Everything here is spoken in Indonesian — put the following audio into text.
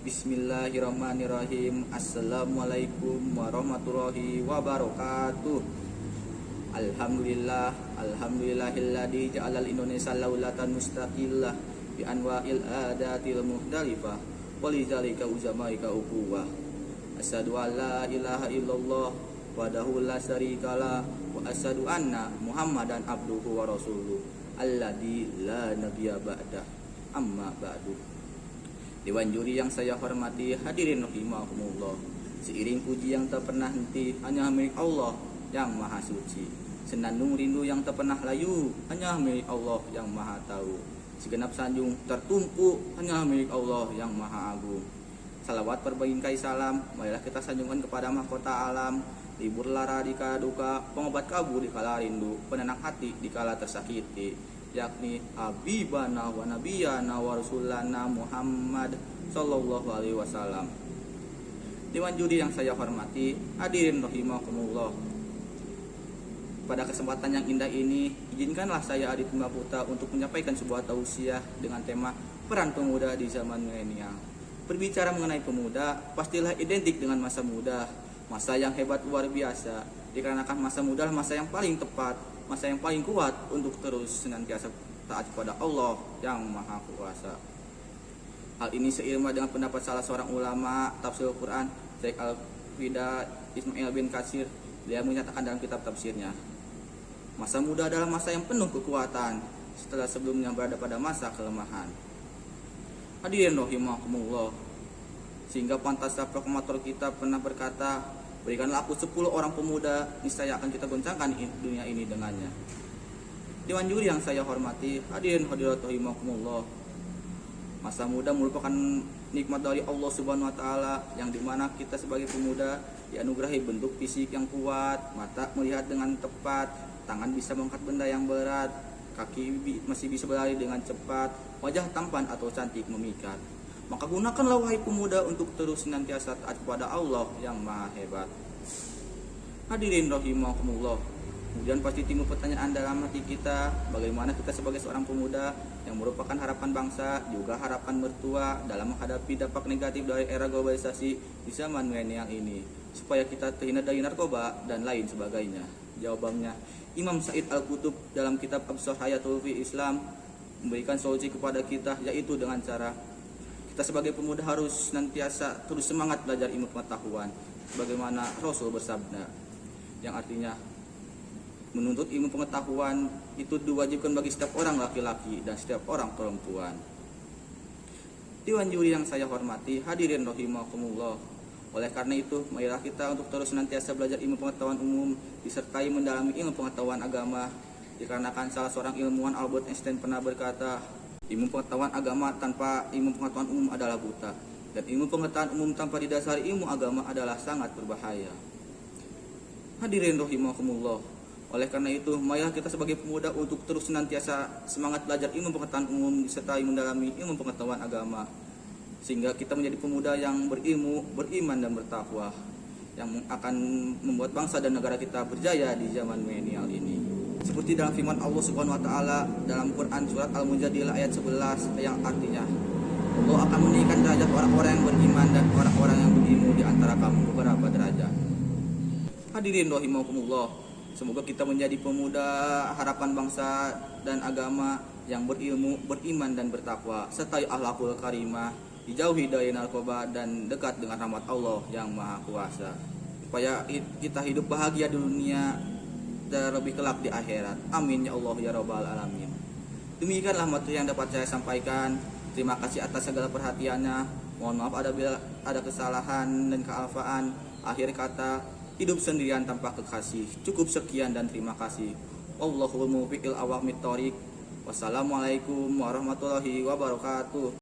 Bismillahirrahmanirrahim. Assalamualaikum warahmatullahi wabarakatuh. Alhamdulillahilladzi ja'alal Indonesia laulatan mustaqillah bi anwa'il adatil muhdalifah walidzalika uzamaika uquwah. Asyhadu an la ilaha illallah wahdahu la syarikalah wa asyhadu anna Muhammadan abduhu wa rasuluh alladzi la nabiyya ba'dah. Amma ba'du. Dewan juri yang saya hormati, hadirin rahimakumullah. Seiring puji yang tak pernah henti hanya milik Allah yang maha suci. Senandung rindu yang tak pernah layu hanya milik Allah yang maha tahu. Segenap sanjung tertumpu hanya milik Allah yang maha agung. Salawat perbingkai salam, marilah kita sanjungkan kepada mahkota alam. Libur lara di kala duka, pengobat kabur di kala rindu, penenang hati di kala tersakiti, yakni habibana wa nabiyana wa rasulana Muhammad sallallahu alaihi wasallam. Dewan juri yang saya hormati, hadirin rahimakumullah. Pada kesempatan yang indah ini, izinkanlah saya Adit Mbaputa untuk menyampaikan sebuah tausiah dengan tema peran pemuda di zaman milenial. Berbicara mengenai pemuda, pastilah identik dengan masa muda, masa yang hebat luar biasa, dikarenakan masa muda adalah masa yang paling tepat, masa yang paling kuat untuk terus senantiasa taat kepada Allah yang maha kuasa. Hal ini seirama dengan pendapat salah seorang ulama tafsir Al-Quran, Syekh Al-Fida Ismail bin Katsir. Dia menyatakan dalam kitab tafsirnya, masa muda adalah masa yang penuh kekuatan setelah sebelumnya berada pada masa kelemahan. Hadirin rahimakumullah, sehingga pantasnya proklamator kita pernah berkata, berikanlah aku 10 orang pemuda, niscaya akan kita goncangkan dunia ini dengannya. Dewan juri yang saya hormati, hadirin hadirat rahimakumullah. Masa muda merupakan nikmat dari Allah Subhanahu wa taala, yang dimana kita sebagai pemuda dianugerahi bentuk fisik yang kuat, mata melihat dengan tepat, tangan bisa mengangkat benda yang berat, kaki masih bisa berlari dengan cepat, wajah tampan atau cantik memikat. Maka gunakanlah wahai pemuda untuk terus senantiasa taat kepada Allah yang maha hebat. Hadirin rahimakumullah. Kemudian pasti timbul pertanyaan dalam hati kita, bagaimana kita sebagai seorang pemuda yang merupakan harapan bangsa, juga harapan mertua dalam menghadapi dampak negatif dari era globalisasi di zaman milenial ini, supaya kita terhindar dari narkoba dan lain sebagainya. Jawabannya, Imam Said Al-Qutub dalam kitab Absar Hayatul fi Islam memberikan solusi kepada kita, yaitu dengan cara kita sebagai pemuda harus senantiasa terus semangat belajar ilmu pengetahuan, sebagaimana Rasul bersabda, yang artinya menuntut ilmu pengetahuan itu diwajibkan bagi setiap orang laki-laki dan setiap orang perempuan. Dewan juri yang saya hormati, hadirin rahimakumullah. Oleh karena itu, marilah kita untuk terus senantiasa belajar ilmu pengetahuan umum disertai mendalami ilmu pengetahuan agama, dikarenakan salah seorang ilmuwan Albert Einstein pernah berkata, ilmu pengetahuan agama tanpa ilmu pengetahuan umum adalah buta, dan ilmu pengetahuan umum tanpa didasari ilmu agama adalah sangat berbahaya. Hadirin rahimakumullah. Oleh karena itu, marilah kita sebagai pemuda untuk terus senantiasa semangat belajar ilmu pengetahuan umum disertai mendalami ilmu pengetahuan agama, sehingga kita menjadi pemuda yang berilmu, beriman dan bertakwa, yang akan membuat bangsa dan negara kita berjaya di zaman milenial ini. Seperti dalam firman Allah Subhanahu wa taala dalam Quran surat Al-Mujadilah ayat 11, yang artinya, Allah akan meninggikan derajat orang-orang yang beriman dan orang-orang yang berilmu di antara kamu beberapa derajat. Hadirin rahimakumullah, semoga kita menjadi pemuda harapan bangsa dan agama yang berilmu, beriman dan bertakwa, serta akhlakul karimah, dijauhi dari narkoba dan dekat dengan rahmat Allah yang maha kuasa, supaya kita hidup bahagia di dunia terlebih kelak di akhirat. Amin ya Allah ya rabbal alamin. Demikianlah materi yang dapat saya sampaikan. Terima kasih atas segala perhatiannya. Mohon maaf ada kesalahan dan kealfaan. Akhir kata, hidup sendirian tanpa kekasih. Cukup sekian dan terima kasih. Wallahul muwaffiq ila aqwamit thoriq. Wassalamualaikum warahmatullahi wabarakatuh.